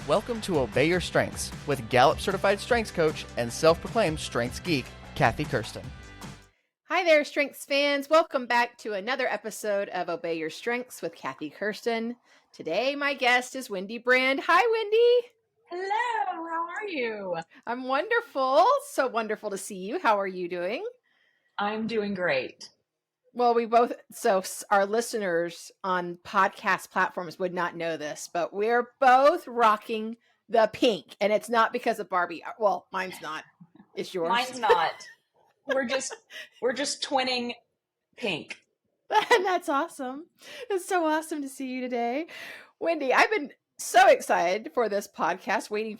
Welcome to Obey Your Strengths with Gallup Certified Strengths Coach and self-proclaimed Strengths Geek, Kathy Kersten. Hi there, Strengths fans. Welcome back to another episode of Obey Your Strengths with Kathy Kersten. Today, my guest is Wendy Brand. Hi, Wendy. Hello, how are you? I'm wonderful. So wonderful to see you. How are you doing? I'm doing great. Well, our listeners on podcast platforms would not know this, but we're both rocking the pink. And it's not because of Barbie. Well, mine's not. It's yours. Mine's not. We're just twinning pink. That's awesome. It's so awesome to see you today. Wendy, I've been so excited for this podcast, we've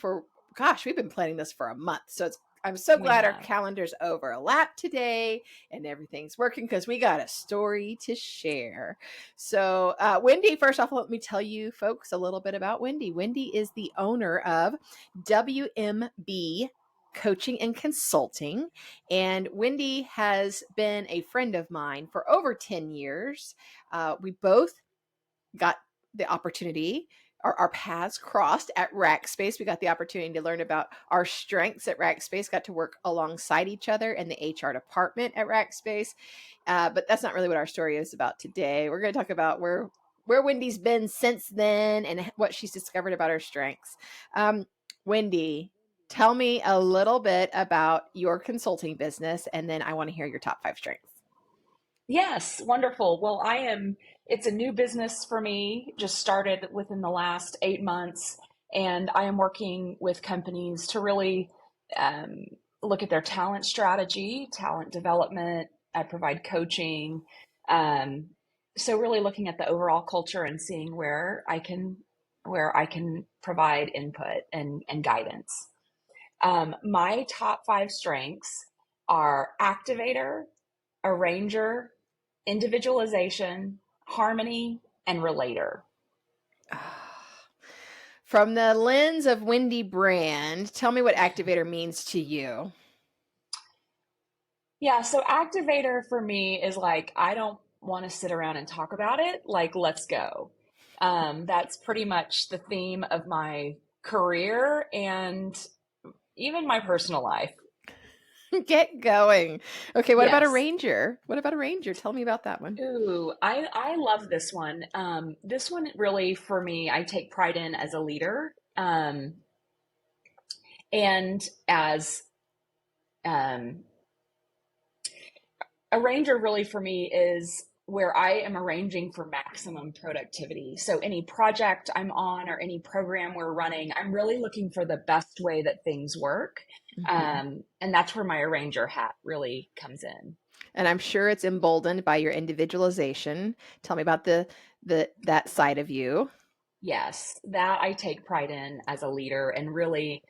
been planning this for a month. So I'm so glad our calendars overlap today and everything's working because we got a story to share. So Wendy, first off, let me tell you folks a little bit about Wendy. Wendy is the owner of WMB Coaching and Consulting. And Wendy has been a friend of mine for over 10 years. We both got the opportunity, our paths crossed at Rackspace. We got the opportunity to learn about our strengths at Rackspace, got to work alongside each other in the HR department at Rackspace. But that's not really what our story is about today. We're going to talk about where Wendy's been since then and what she's discovered about her strengths. Wendy, tell me a little bit about your consulting business, and then I want to hear your top 5 strengths. Yes, wonderful. Well, it's a new business for me, just started within the last 8 months, and I am working with companies to really look at their talent strategy, talent development. I provide coaching. So really looking at the overall culture and seeing where I can provide input and guidance. My top 5 strengths are Activator, Arranger, Individualization, Harmony, and Relator. From the lens of Wendy Brand, tell me what Activator means to you. Yeah, so Activator for me is like, I don't want to sit around and talk about it. Like, let's go. That's pretty much the theme of my career and even my personal life. Get going. Okay, what Yes. about Arranger? What about Arranger? Tell me about that one. Ooh, I love this one. This one really, for me, I take pride in as a leader. And as Arranger really for me is where I am arranging for maximum productivity. So any project I'm on or any program we're running, I'm really looking for the best way that things work. Mm-hmm. And that's where my Arranger hat really comes in. And I'm sure it's emboldened by your individualization. Tell me about that side of you. Yes, that I take pride in as a leader and really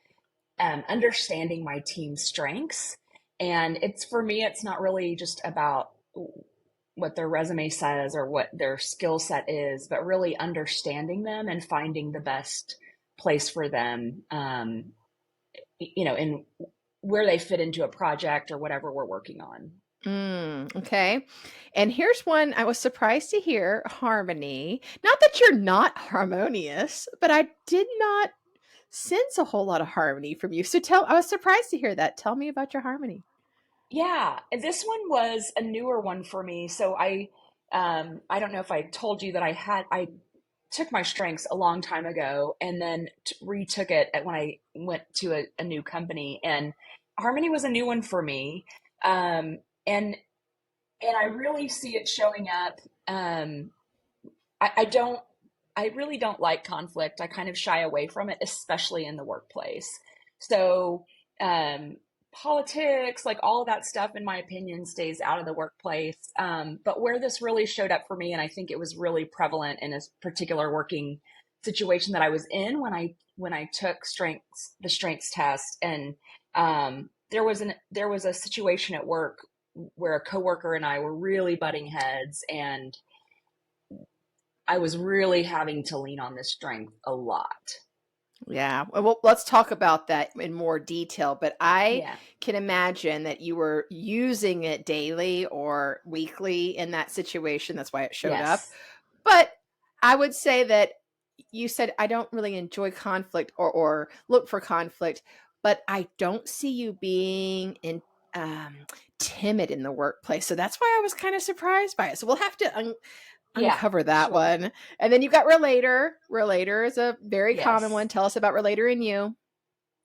understanding my team's strengths. And for me, it's not really just about what their resume says or what their skill set is, but really understanding them and finding the best place for them, in where they fit into a project or whatever we're working on. Okay. And here's one I was surprised to hear, Harmony. Not that you're not harmonious, but I did not sense a whole lot of harmony from you. So I was surprised to hear that. Tell me about your harmony. Yeah, this one was a newer one for me. So I don't know if I told you that I took my strengths a long time ago and then retook it when I went to a new company, and harmony was a new one for me. And I really see it showing up. I really don't like conflict. I kind of shy away from it, especially in the workplace. So, politics, like all of that stuff, in my opinion, stays out of the workplace. But where this really showed up for me, and I think it was really prevalent in a particular working situation that I was in when I took the strengths test, and there was a situation at work where a coworker and I were really butting heads, and I was really having to lean on this strength a lot. Yeah. Well, let's talk about that in more detail, but I can imagine that you were using it daily or weekly in that situation. That's why it showed up. But I would say that you said, I don't really enjoy conflict or look for conflict, but I don't see you being um, timid in the workplace. So that's why I was kind of surprised by it. So we'll have to Yeah, uncover that sure. one. And then you've got Relator. Relator is a very common Yes. one. Tell us about Relator and you.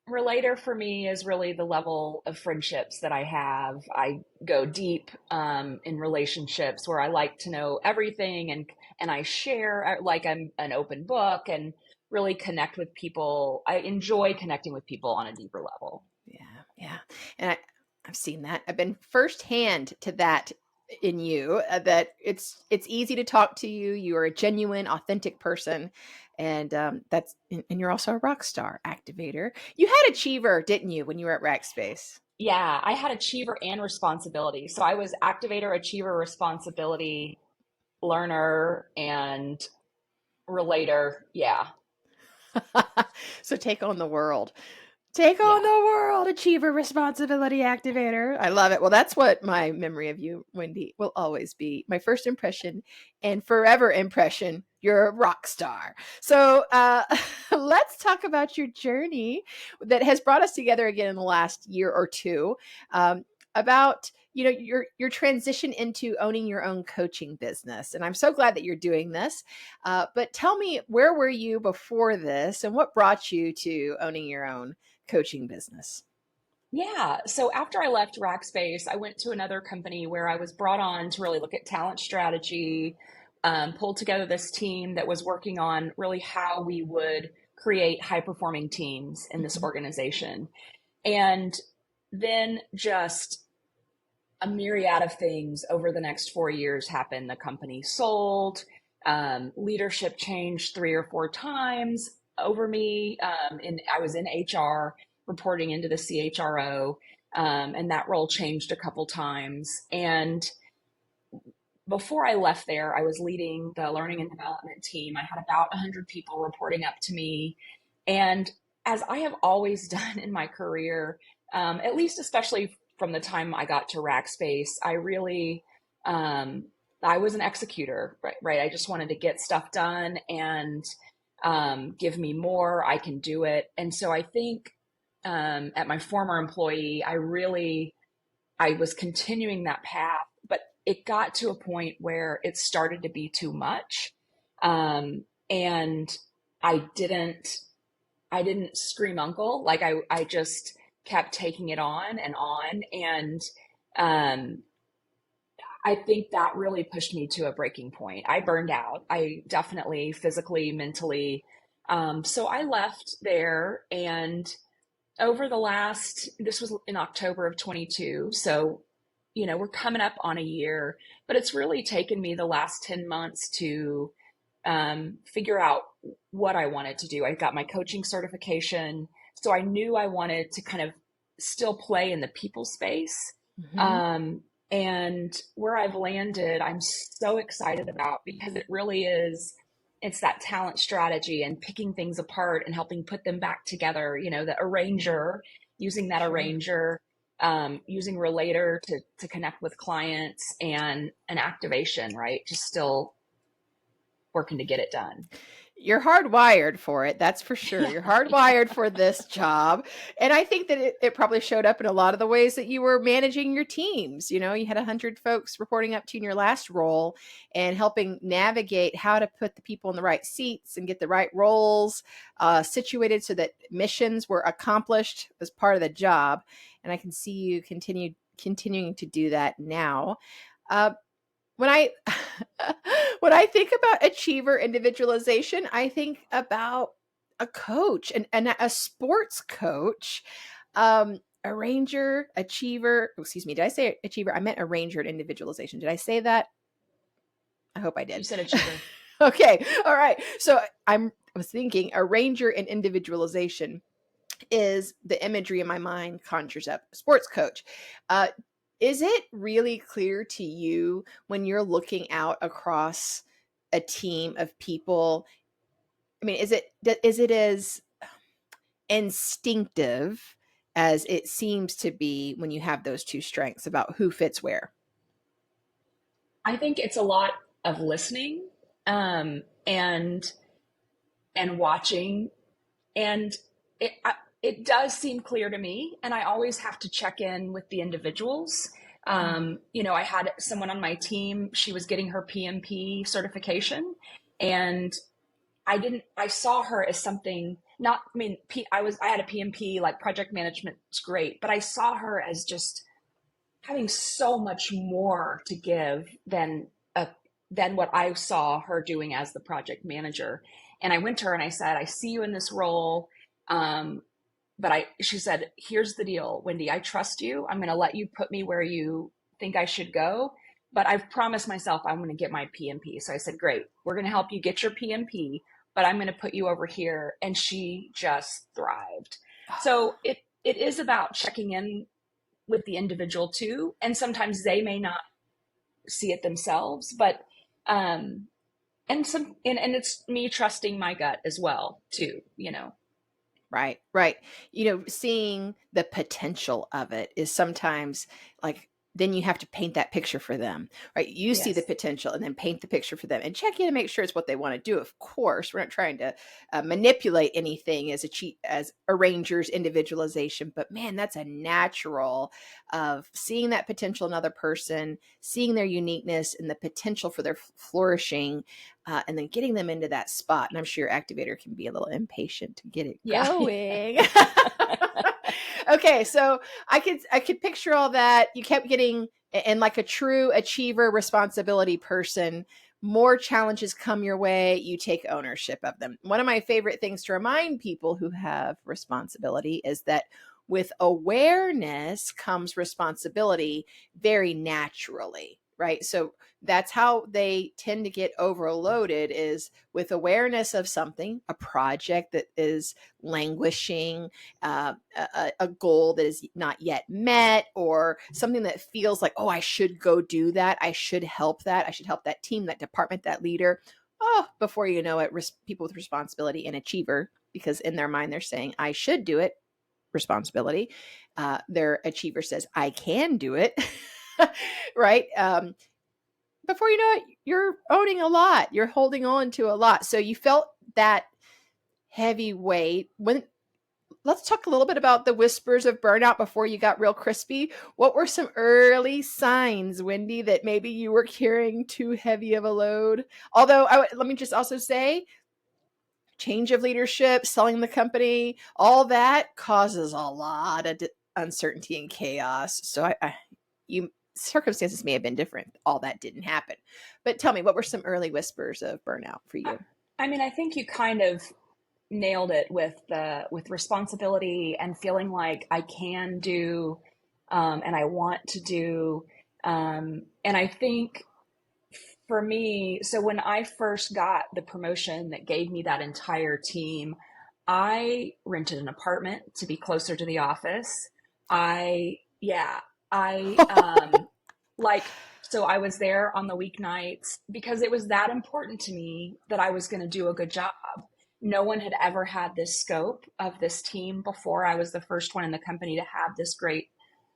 Relator for me is really the level of friendships that I have. I go deep in relationships where I like to know everything, and I share like I'm an open book and really connect with people. I enjoy connecting with people on a deeper level. Yeah, yeah. And I've seen that. I've been firsthand to that in you, that it's easy to talk to you. You are a genuine, authentic person. And and you're also a rock star activator. You had Achiever, didn't you, when you were at Rackspace? Yeah, I had achiever and responsibility. So I was activator, achiever, responsibility, learner, and relator. Yeah, So take on the world. Take on yeah. the world, achiever, responsibility activator. I love it. Well, that's what my memory of you, Wendy, will always be. My first impression and forever impression. You're a rock star. So let's talk about your journey that has brought us together again in the last year or two. About your transition into owning your own coaching business, and I'm so glad that you're doing this. But tell me, where were you before this, and what brought you to owning your own coaching business? Yeah. So after I left Rackspace, I went to another company where I was brought on to really look at talent strategy, pulled together this team that was working on really how we would create high performing teams in this Mhm. organization. And then just a myriad of things over the next 4 years happened. The company sold, leadership changed 3 or 4 times over me. And I was in HR reporting into the CHRO, and that role changed a couple times. And before I left there, I was leading the learning and development team. I had about 100 people reporting up to me. And as I have always done in my career, at least especially from the time I got to Rackspace, I really, I was an executor, right? I just wanted to get stuff done and give me more. I can do it. And so I think at my former employee, I was continuing that path, but it got to a point where it started to be too much. And I didn't, I didn't scream uncle. Like I just kept taking it on and on. And, I think that really pushed me to a breaking point. I burned out. I definitely physically, mentally. So I left there, and over the last, this was in October of 22. So, we're coming up on a year, but it's really taken me the last 10 months to figure out what I wanted to do. I got my coaching certification. So I knew I wanted to kind of still play in the people space. Mhm. Um, and where I've landed, I'm so excited about, because it really is, it's that talent strategy and picking things apart and helping put them back together. The arranger, using that Sure. arranger, using Relator to connect with clients, and an activation, right? Just still working to get it done. You're hardwired for it. That's for sure. Yeah, You're yeah, hardwired for this job. And I think that it probably showed up in a lot of the ways that you were managing your teams. You had 100 folks reporting up to you in your last role and helping navigate how to put the people in the right seats and get the right roles situated so that missions were accomplished as part of the job. And I can see you continuing to do that now. Uh, when I when I think about achiever individualization, I think about a coach and a sports coach, arranger, achiever. Oh, excuse me, did I say achiever? I meant arranger and individualization. Did I say that? I hope I you did. said achiever. Okay, all right. So I was thinking arranger and individualization is the imagery in my mind conjures up sports coach. Uh, is it really clear to you when you're looking out across a team of people? I mean, is it as instinctive as it seems to be when you have those two strengths about who fits where? I think it's a lot of listening, and and watching. And it does seem clear to me. And I always have to check in with the individuals. I had someone on my team, she was getting her PMP certification, and I saw her as something I had a PMP, like project management's great, but I saw her as just having so much more to give than what I saw her doing as the project manager. And I went to her and I said, I see you in this role. She said, here's the deal, Wendy, I trust you. I'm going to let you put me where you think I should go, but I've promised myself I'm going to get my PMP. So I said, great, we're going to help you get your PMP, but I'm going to put you over here. And she just thrived. So it is about checking in with the individual too. And sometimes they may not see it themselves, but, and it's me trusting my gut as well too, Right. Seeing the potential of it is sometimes like, then you have to paint that picture for them, right? You see the potential and then paint the picture for them and check in to make sure it's what they want to do. Of course, we're not trying to manipulate anything as arrangers, individualization, but man, that's a natural of seeing that potential in another person, seeing their uniqueness and the potential for their flourishing, and then getting them into that spot. And I'm sure your activator can be a little impatient to get it going. Okay, so I could picture all that. You kept getting, and like a true achiever, responsibility person, more challenges come your way, you take ownership of them. One of my favorite things to remind people who have responsibility is that with awareness comes responsibility very naturally, right? So that's how they tend to get overloaded, is with awareness of something, a project that is languishing, a goal that is not yet met, or something that feels like, oh, I should go do that. I should help that. I should help that team, that department, that leader. Oh, before you know it, people with responsibility and achiever, because in their mind, they're saying, I should do it, responsibility. Their achiever says, I can do it, right? Before you know it, you're owning a lot. You're holding on to a lot. So you felt that heavy weight. Let's talk a little bit about the whispers of burnout before you got real crispy. What were some early signs, Wendy, that maybe you were carrying too heavy of a load? Although let me just also say, change of leadership, selling the company, all that causes a lot of uncertainty and chaos. So circumstances may have been different. All that didn't happen. But tell me, what were some early whispers of burnout for you? I think you kind of nailed it with responsibility and feeling like I can do, and I want to do. And I think for me, so when I first got the promotion that gave me that entire team, I rented an apartment to be closer to the office. So I was there on the weeknights because it was that important to me that I was going to do a good job. No one had ever had this scope of this team before. I was the first one in the company to have this great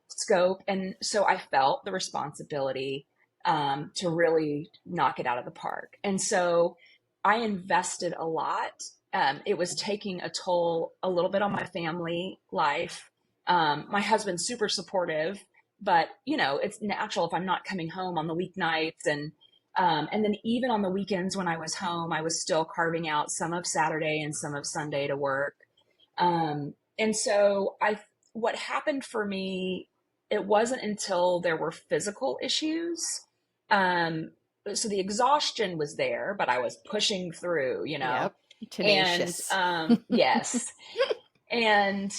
scope. And so I felt the responsibility to really knock it out of the park. And so I invested a lot. It was taking a toll a little bit on my family life. My husband's super supportive, but it's natural if I'm not coming home on the weeknights, and then even on the weekends when I was home, I was still carving out some of Saturday and some of Sunday to work. And so what happened for me, it wasn't until there were physical issues. So the exhaustion was there, but I was pushing through, Yep. Tenacious. And yes. And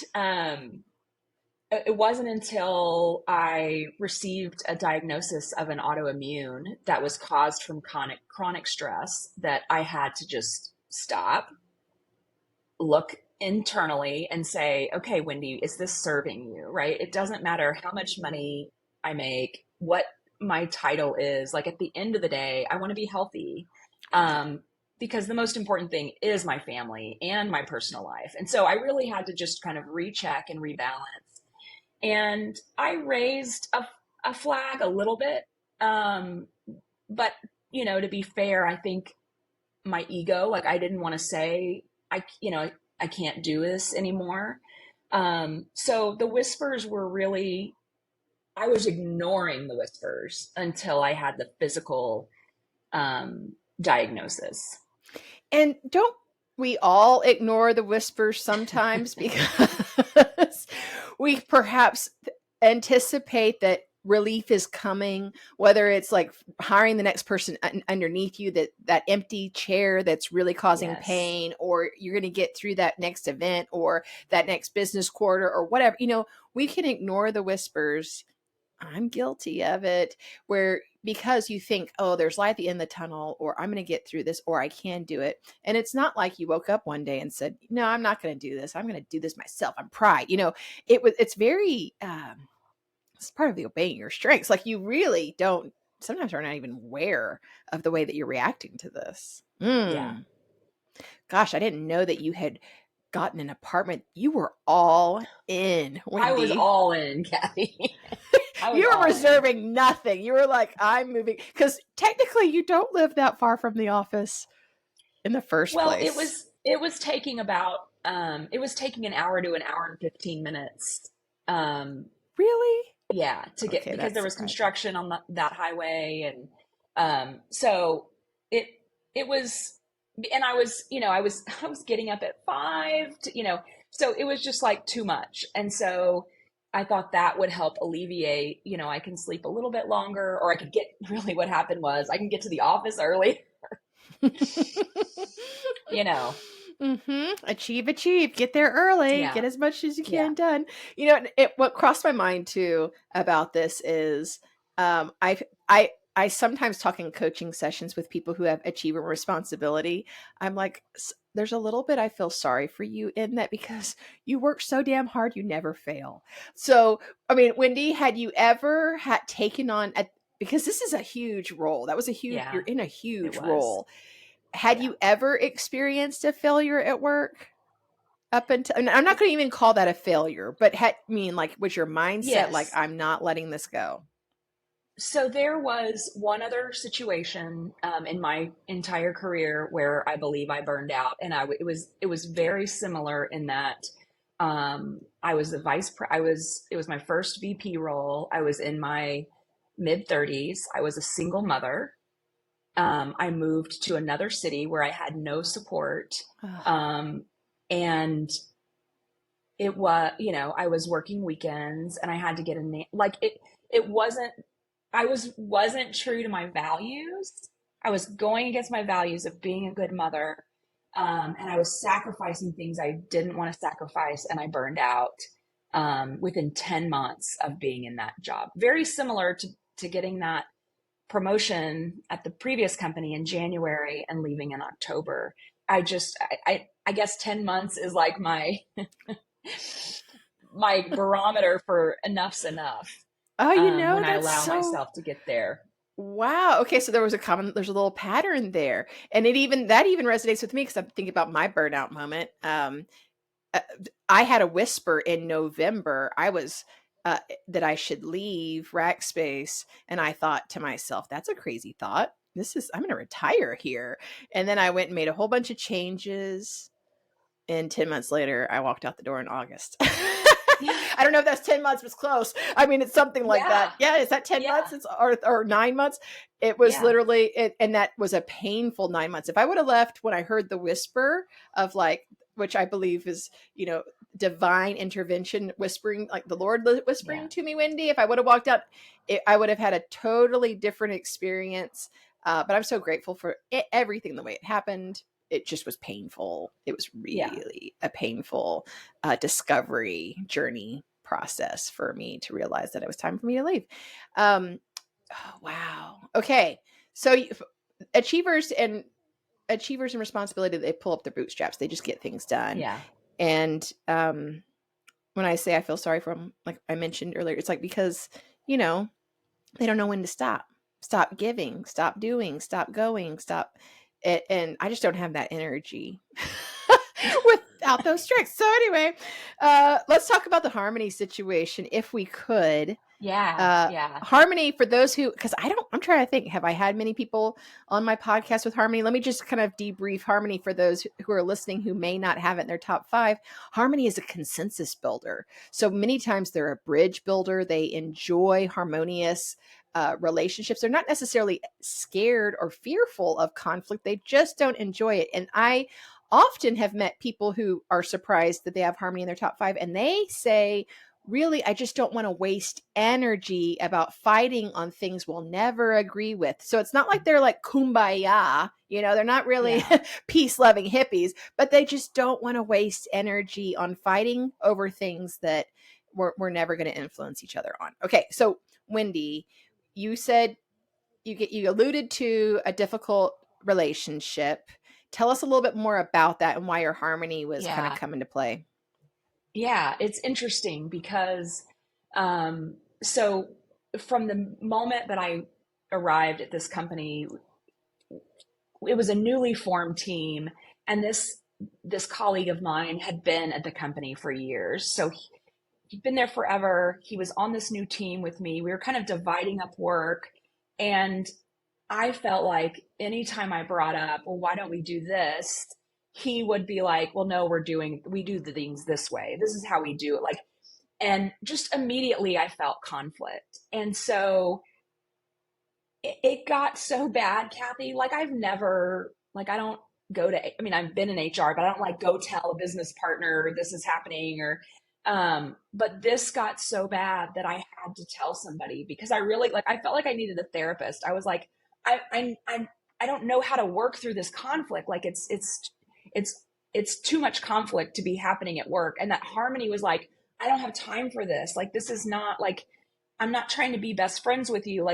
it wasn't until I received a diagnosis of an autoimmune that was caused from chronic stress that I had to just stop, look internally and say, okay, Wendy, is this serving you, right? It doesn't matter how much money I make, what my title is. Like, at the end of the day, I want to be healthy. Because the most important thing is my family and my personal life. And so I really had to just kind of recheck and rebalance. And I raised a flag a little bit. But, to be fair, I think my ego. Like I didn't want to say, I can't do this anymore. So the whispers were really, I was ignoring the whispers until I had the physical diagnosis. And don't we all ignore the whispers sometimes because we perhaps anticipate that relief is coming, whether it's like hiring the next person underneath you, that empty chair that's really causing Yes. pain, or you're going to get through that next event or that next business quarter or whatever. We can ignore the whispers. I'm guilty of it, where because you think, oh, there's light at the end of the tunnel, or I'm going to get through this, or I can do it. And it's not like you woke up one day and said, no, I'm not going to do this. I'm going to do this myself. I'm pride. It's very, it's part of the obeying your strengths. Like you really don't, sometimes are not even aware of the way that you're reacting to this. Yeah. Gosh, I didn't know that you had gotten an apartment. You were all in, Wendy. I was all in, Kathy. You were reserving nothing. You were like, I'm moving. Because technically you don't live that far from the office in the first place. Well, it was taking about, it was taking an hour to an hour and 15 minutes. Really? Yeah, because there was construction on that highway. And so it was, and I was getting up at 5 to, so it was just like too much. And so I thought that would help alleviate, I can sleep a little bit longer, or I could what happened was I can get to the office early. Achieve, get there early, get as much as you can done. What crossed my mind too about this is, I sometimes talk in coaching sessions with people who have achiever responsibility. I'm like, there's a little bit I feel sorry for you in that, because you work so damn hard, you never fail. So, I mean, Wendy, had you ever taken on because this is a huge role. That was a huge, you're in a huge role. Had you ever experienced a failure at work up until, and I'm not going to even call that a failure, but was your mindset like, I'm not letting this go? So there was one other situation in my entire career where I believe I burned out, and it was very similar in that I was it was my first VP role. I was in my mid-30s. I was a single mother. I moved to another city where I had no support, and it was I was working weekends, and I had to get it wasn't. I wasn't true to my values. I was going against my values of being a good mother. And I was sacrificing things I didn't want to sacrifice. And I burned out within 10 months of being in that job. Very similar to getting that promotion at the previous company in January and leaving in October. I guess 10 months is like my, my barometer for enough's enough. Oh, when I allow myself to get there. Wow. Okay. So there's a little pattern there. And that even resonates with me, because I'm thinking about my burnout moment. I had a whisper in November. I was, that I should leave Rackspace. And I thought to myself, that's a crazy thought. I'm going to retire here. And then I went and made a whole bunch of changes. And 10 months later, I walked out the door in August. I don't know if that's 10 months, but it's close. I mean, it's something like that. Yeah. Is that 10 months or 9 months? It was literally, and that was a painful 9 months. If I would have left when I heard the whisper of which I believe is, divine intervention whispering, like the Lord whispering to me, Wendy, if I would have walked out, I would have had a totally different experience. But I'm so grateful for everything, the way it happened. It just was painful. It was really a painful discovery journey process for me to realize that it was time for me to leave. Oh, wow. Okay. So achievers and responsibility, they pull up their bootstraps. They just get things done. Yeah. And when I say I feel sorry for them, like I mentioned earlier, it's like, because, they don't know when to stop giving, stop doing, stop going, stop. And I just don't have that energy. out those strengths. So anyway, let's talk about the harmony situation if we could. Yeah. Harmony, for those who, because I'm trying to think, have I had many people on my podcast with harmony? Let me just kind of debrief harmony for those who are listening who may not have it in their top 5. Harmony is a consensus builder. So many times they're a bridge builder. They enjoy harmonious relationships. They're not necessarily scared or fearful of conflict. They just don't enjoy it. And I often have met people who are surprised that they have harmony in their top 5, and they say, really, I just don't want to waste energy about fighting on things we'll never agree with. So it's not like they're like kumbaya, they're not really peace-loving hippies, but they just don't want to waste energy on fighting over things that we're never going to influence each other on. Okay, so Wendy, you said you alluded to a difficult relationship. Tell us a little bit more about that and why your harmony was kind of come into play. Yeah, it's interesting because so from the moment that I arrived at this company, it was a newly formed team, and this colleague of mine had been at the company for years. So he'd been there forever. He was on this new team with me. We were kind of dividing up work, and I felt like anytime I brought up, well, why don't we do this? He would be like, well, no, we do the things this way. This is how we do it. And just immediately I felt conflict. And so it got so bad, Kathy. I've never, I don't go to, I've been in HR, but I don't go tell a business partner this is happening but this got so bad that I had to tell somebody, because I really, I felt like I needed a therapist. I was like, I don't know how to work through this conflict. It's too much conflict to be happening at work. And that harmony was like, I don't have time for this. This is not I'm not trying to be best friends with you.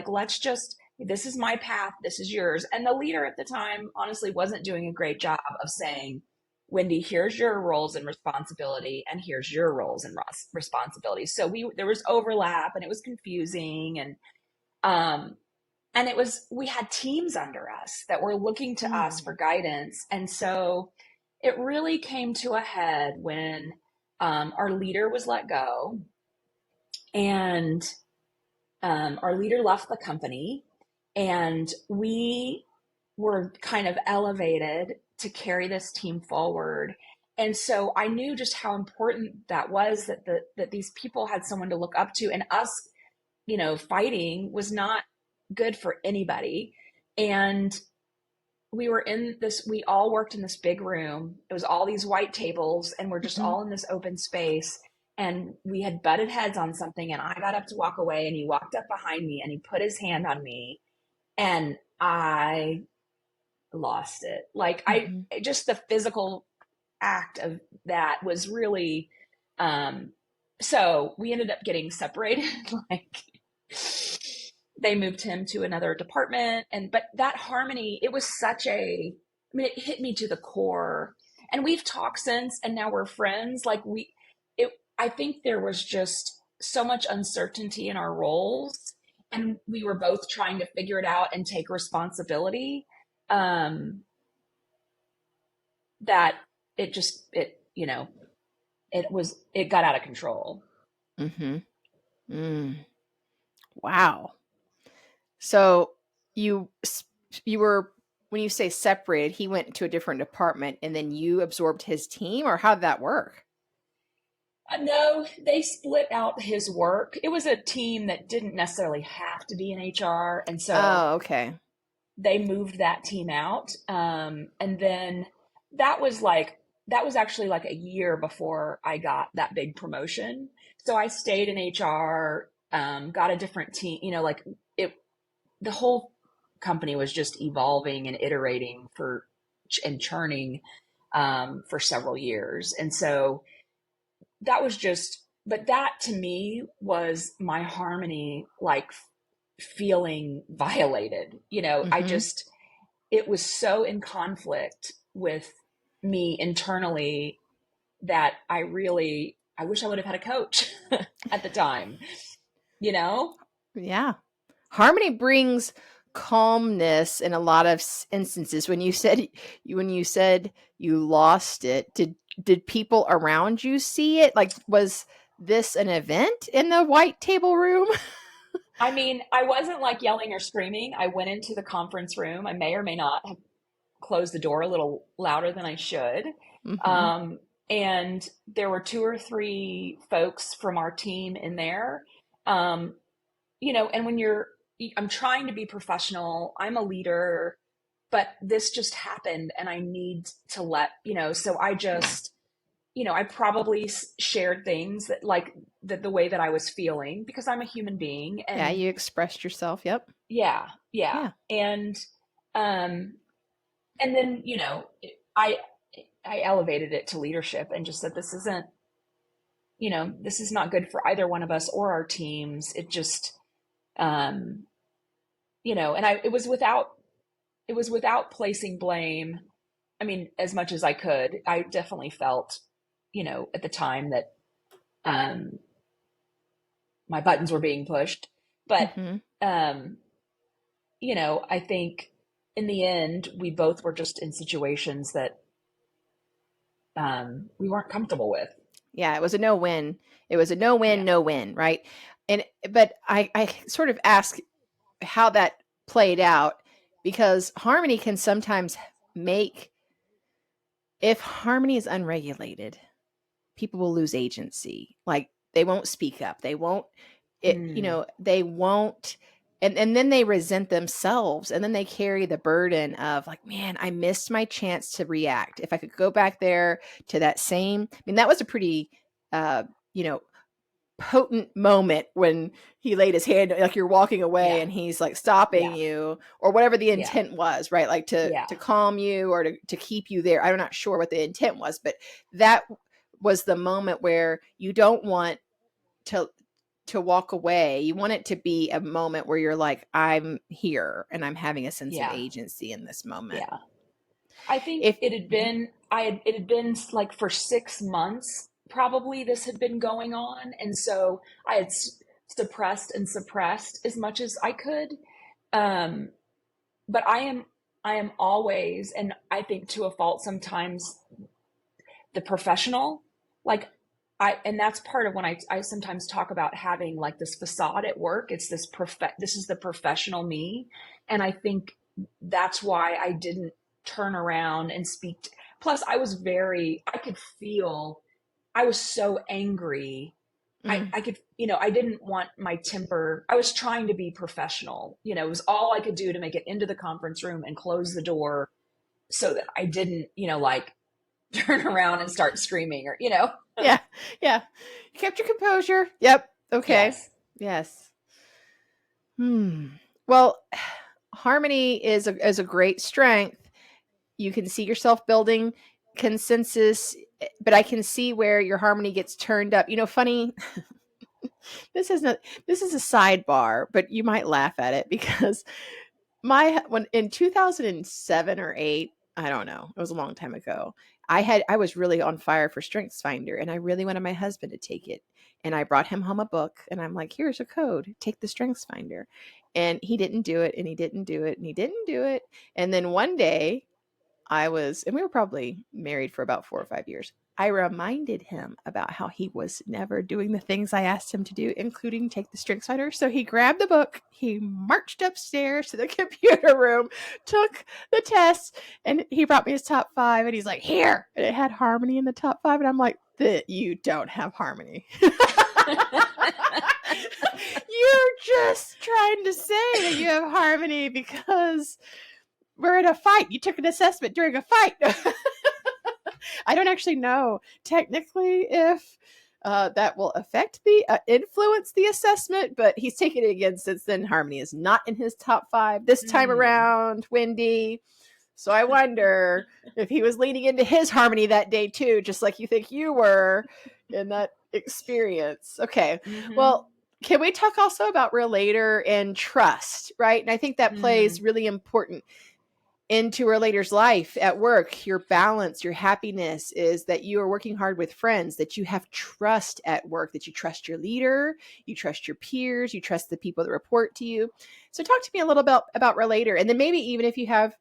This is my path. This is yours. And the leader at the time honestly wasn't doing a great job of saying, Wendy, here's your roles and responsibility, and here's your roles and responsibility. So there was overlap, and it was confusing. And we had teams under us that were looking to us for guidance. And so it really came to a head when our leader was let go, and our leader left the company, and we were kind of elevated to carry this team forward. And so I knew just how important that was, that these people had someone to look up to, and us, fighting was not good for anybody. And we all worked in this big room. It was all these white tables, and we're just all in this open space. And we had butted heads on something, and I got up to walk away, and he walked up behind me and he put his hand on me, and I lost it. Just the physical act of that was really, so we ended up getting separated. They moved him to another department, but that harmony, it was it hit me to the core. And we've talked since, and now we're friends. I think there was just so much uncertainty in our roles, and we were both trying to figure it out and take responsibility. That it got out of control. Wow. So you were, when you say separated, he went to a different department, and then you absorbed his team, or how did that work? No, they split out his work. It was a team that didn't necessarily have to be in HR. And so they moved that team out. And then that was actually a year before I got that big promotion. So I stayed in HR, got a different team, the whole company was just evolving and iterating and churning for several years. And so that was but that to me was my harmony, feeling violated. It was so in conflict with me internally that I wish I would have had a coach at the time, Yeah. Harmony brings calmness in a lot of instances. When you said you lost it, did people around you see it? Like, was this an event in the white table room? I mean, I wasn't like yelling or screaming. I went into the conference room. I may or may not have closed the door a little louder than I should. Mm-hmm. And there were 2 or 3 folks from our team in there. Um, and I'm trying to be professional. I'm a leader, but this just happened and I need to so I just, I probably shared things that like the way that I was feeling because I'm a human being. Yeah, And you expressed yourself. Yep. yeah, yeah. Yeah. Um, and then, I, I elevated it to leadership and just said, this is not good for either one of us or our teams. It just, and it was without placing blame. I mean, as much as I could. I definitely felt, at the time that my buttons were being pushed. But, Mm-hmm. I think in the end, we both were just in situations that we weren't comfortable with. Yeah, it was a no-win. It was a no-win, Yeah. no-win, right? But I sort of ask how that played out because harmony can sometimes if harmony is unregulated, people will lose agency. Like they won't speak up. They won't, they won't, and then they resent themselves and then they carry the burden of like, man, I missed my chance to react. If I could go back there to that that was a pretty, you know, potent moment when he laid his hand, like you're walking away Yeah. and he's like stopping you or whatever the intent was, right? Like to calm you or to keep you there. I'm not sure what the intent was, but that was the moment where you don't want to walk away. You want it to be a moment where you're like, I'm here and I'm having a sense of agency in this moment. Yeah. I think it had been like for 6 months, probably this had been going on. And so I had suppressed as much as I could. But I am always, and I think to a fault sometimes, the professional. Like and that's part of when I sometimes talk about having like this facade at work. It's this is the professional me. And I think that's why I didn't turn around and speak. Plus I could feel, I was so angry. I could, I didn't want my temper. I was trying to be professional. It was all I could do to make it into the conference room and close the door so that I didn't, like turn around and start screaming or, Yeah. You kept your composure. Yep. Okay. Yes. Well, harmony is a great strength. You can see yourself building consensus, but I can see where your harmony gets turned up. Funny. This is a sidebar, but you might laugh at it because when in 2007 or 8, I don't know, it was a long time ago. I was really on fire for StrengthsFinder and I really wanted my husband to take it. And I brought him home a book and I'm like, here's a code, take the StrengthsFinder. And he didn't do it and he didn't do it and he didn't do it. And then one day and we were probably married for about 4 or 5 years. I reminded him about how he was never doing the things I asked him to do, including take the StrengthsFinder. So he grabbed the book, he marched upstairs to the computer room, took the test, and he brought me his top 5. And he's like, here. And it had harmony in the top 5. And I'm like, you don't have harmony. You're just trying to say that you have harmony because we're in a fight. You took an assessment during a fight. I don't actually know technically if that will influence the assessment, but he's taken it again since then. Harmony is not in his top 5 this time around, Wendy. So I wonder if he was leaning into his harmony that day too, just like you think you were in that experience. Okay. Well, can we talk also about Relator and trust, right? And I think that plays really important. into a relator's life at work, your balance, your happiness is that you are working hard with friends, that you have trust at work, that you trust your leader, you trust your peers, you trust the people that report to you. So talk to me a little bit about Relator. And then maybe even if you have,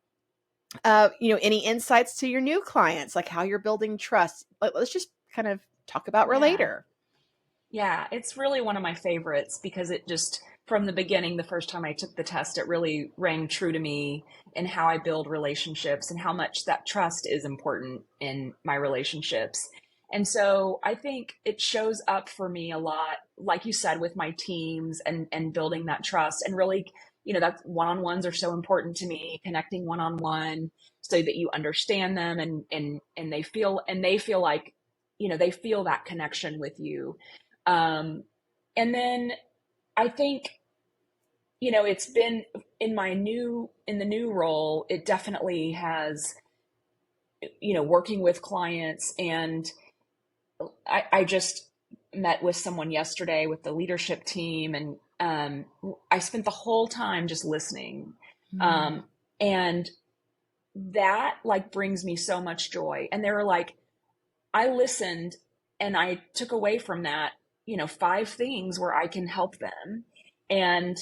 any insights to your new clients, like how you're building trust. Let's just kind of talk about Relator. Yeah, it's really one of my favorites because it just, from the beginning, the first time I took the test, it really rang true to me in how I build relationships and how much that trust is important in my relationships. And so I think it shows up for me a lot, like you said, with my teams and building that trust. And really, that one-on-ones are so important to me, connecting one-on-one so that you understand them and they feel like, they feel that connection with you. And then I think, it's been in the new role, it definitely has, working with clients. And I just met with someone yesterday with the leadership team, and I spent the whole time just listening. And that brings me so much joy. And they were like, I listened and I took away from that, 5 things where I can help them. And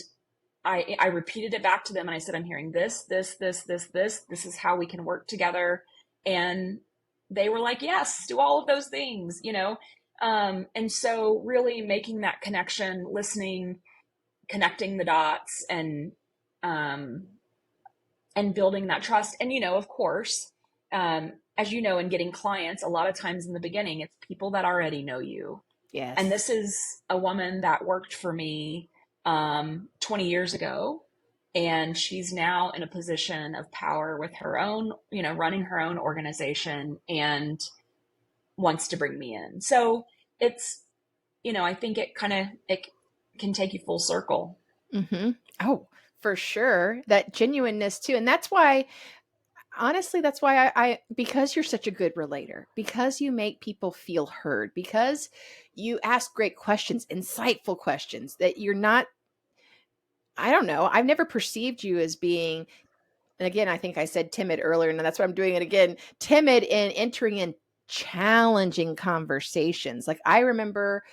I repeated it back to them and I said, I'm hearing this, this, this, this, this. This is how we can work together. And they were like, yes, do all of those things, and so really making that connection, listening, connecting the dots, and building that trust. And, of course, as you know, in getting clients, a lot of times in the beginning, it's people that already know you. Yes. And this is a woman that worked for me 20 years ago, and she's now in a position of power with her own, running her own organization and wants to bring me in. So it's, I think it can take you full circle. Mm-hmm. Oh, for sure. That genuineness too. And that's why, honestly, I because you're such a good relator, because you make people feel heard, because you ask great questions, insightful questions, that you're not, I don't know, I've never perceived you as being, and again, I think I said timid earlier, and that's why I'm doing it again, timid in entering in challenging conversations. Like I remember,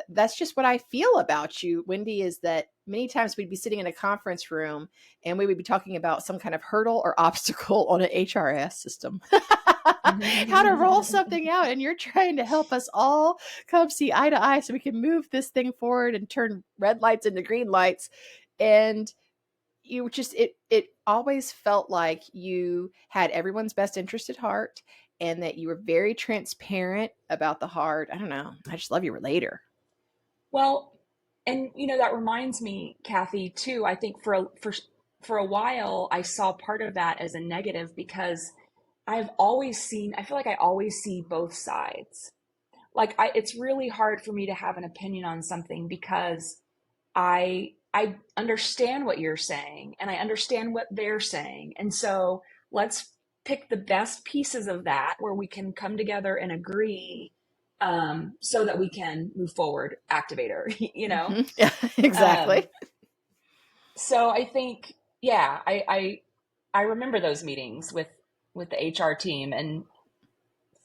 that's just what I feel about you, Wendy, is that many times we'd be sitting in a conference room and we would be talking about some kind of hurdle or obstacle on an HRS system, how to roll something out. And you're trying to help us all come see eye to eye so we can move this thing forward and turn red lights into green lights. And you just, it always felt like you had everyone's best interest at heart and that you were very transparent about the hard. I don't know. I just love your relator. Well, and that reminds me, Kathy, too. I think for a while, I saw part of that as a negative because I feel like I always see both sides. It's really hard for me to have an opinion on something because I understand what you're saying and I understand what they're saying. And so let's pick the best pieces of that where we can come together and agree, so that we can move forward. Activator, Mm-hmm. Yeah, exactly. So I think, yeah, I remember those meetings with the HR team, and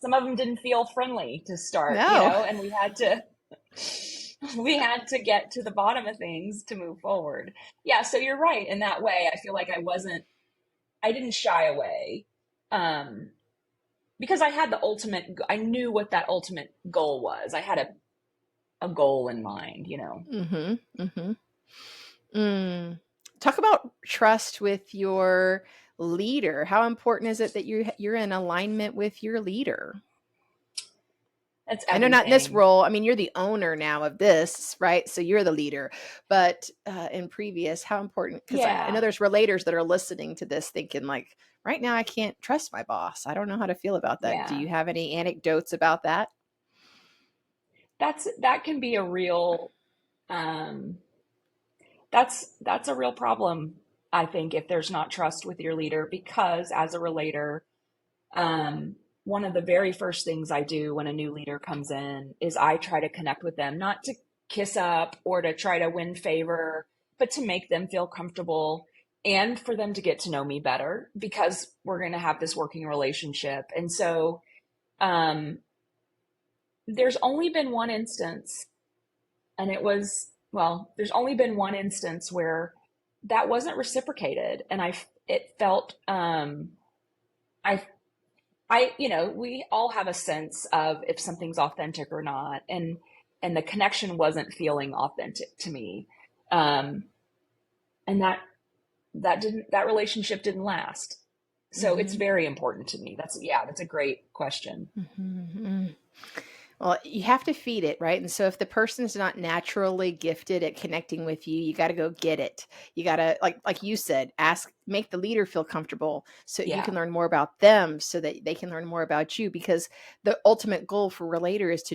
some of them didn't feel friendly to start, No. and we had to get to the bottom of things to move forward. Yeah, so you're right in that way. I feel like I didn't shy away, because I knew what that ultimate goal was. I had a goal in mind, Mm-hmm. Mm-hmm. Talk about trust with your leader. How important is it that you're in alignment with your leader? That's I know not in this everything. role. I mean, you're the owner now of this, right? So you're the leader. But in previous, how important? Because I know Yeah. there's relators that are listening to this thinking like, right now, I can't trust my boss. I don't know how to feel about that. Do Yeah. you have any anecdotes about that? That can be a real, um, that's a real problem, I think, if there's not trust with your leader, because as a relator, one of the very first things I do when a new leader comes in is I try to connect with them, not to kiss up or to try to win favor, but to make them feel comfortable. and for them to get to know me better, because we're going to have this working relationship. And so there's only been one instance, and there's only been one instance where that wasn't reciprocated. And it felt, we all have a sense of if something's authentic or not. And the connection wasn't feeling authentic to me. And that relationship didn't last. So it's very important to me. That's a great question. Mm-hmm. Well, you have to feed it, right? And so if the person's not naturally gifted at connecting with you, you got to go get it. You got to, like you said, make the leader feel comfortable so you can learn more about them, so that they can learn more about you, because the ultimate goal for Relator is to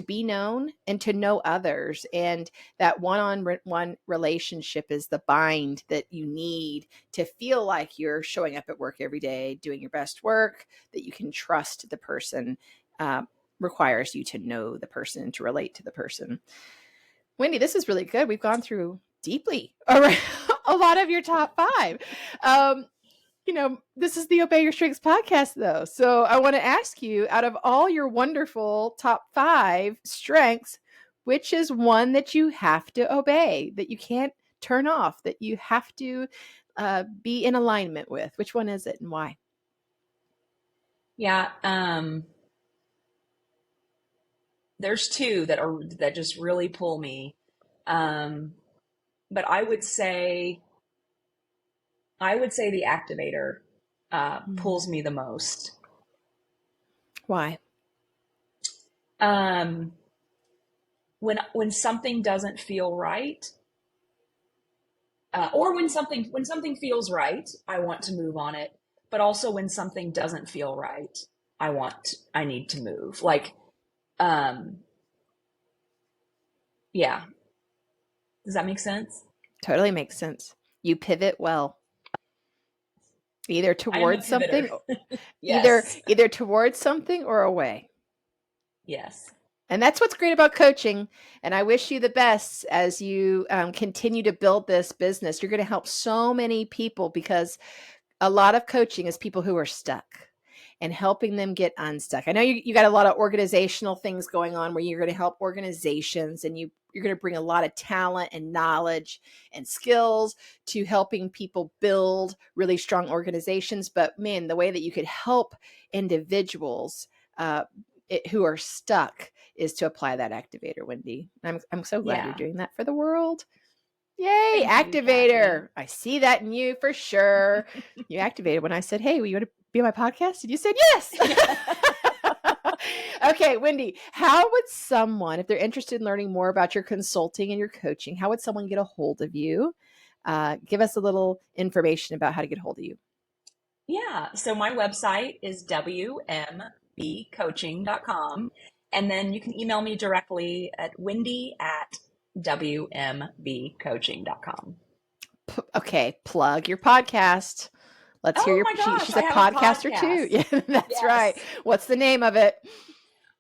be known and to know others. And that one-on-one relationship is the bind that you need to feel like you're showing up at work every day, doing your best work, that you can trust the person. Requires you to know the person and to relate to the person. Wendy, this is really good. We've gone through deeply a lot of your top 5. This is the Obey Your Strengths podcast, though. So I want to ask you, out of all your wonderful top 5 strengths, which is one that you have to obey, that you can't turn off, that you have to be in alignment with? Which one is it and why? Yeah. There's 2 that just really pull me. But I would say the Activator pulls me the most. Why? When something doesn't feel right, or when something feels right, I want to move on it. But also when something doesn't feel right, I need to move. Yeah. Does that make sense? Totally makes sense. You pivot well. Either towards something, Yes. either towards something or away. Yes. And that's what's great about coaching. And I wish you the best as you continue to build this business. You're going to help so many people, because a lot of coaching is people who are stuck and helping them get unstuck. I know you got a lot of organizational things going on where you're going to help organizations, and you're going to bring a lot of talent and knowledge and skills to helping people build really strong organizations. But man, the way that you could help individuals who are stuck is to apply that Activator, Wendy. I'm so glad you're doing that for the world. Yay, Activator. I see that in you for sure. You activated when I said, hey, will you want to be on my podcast? And you said yes. Okay, Wendy, how would someone, if they're interested in learning more about your consulting and your coaching, how would someone get a hold of you? Give us a little information about how to get a hold of you. Yeah, so my website is WMBcoaching.com. And then you can email me directly at wendy@WMBcoaching.com. Okay, plug your podcast. Let's hear your. She's a podcaster too. Yeah, that's right. What's the name of it?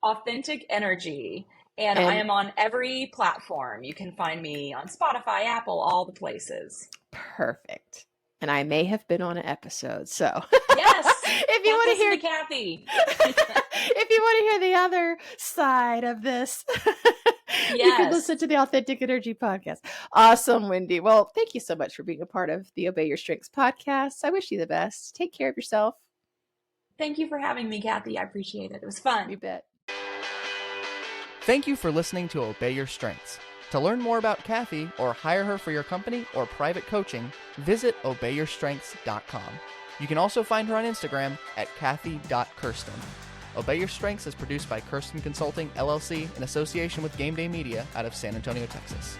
Authentic Energy. And I am on every platform. You can find me on Spotify, Apple, all the places. Perfect. And I may have been on an episode. So yes, if you want to hear Kathy, if you want to hear the other side of this, you can listen to the Authentic Energy podcast. Awesome, Wendy. Well, thank you so much for being a part of the Obey Your Strengths podcast. I wish you the best. Take care of yourself. Thank you for having me, Kathy. I appreciate it. It was fun. You bet. Thank you for listening to Obey Your Strengths. To learn more about Kathy or hire her for your company or private coaching, visit ObeyYourStrengths.com. You can also find her on Instagram at Kathy.Kersten. Obey Your Strengths is produced by Kersten Consulting, LLC, in association with Game Day Media out of San Antonio, Texas.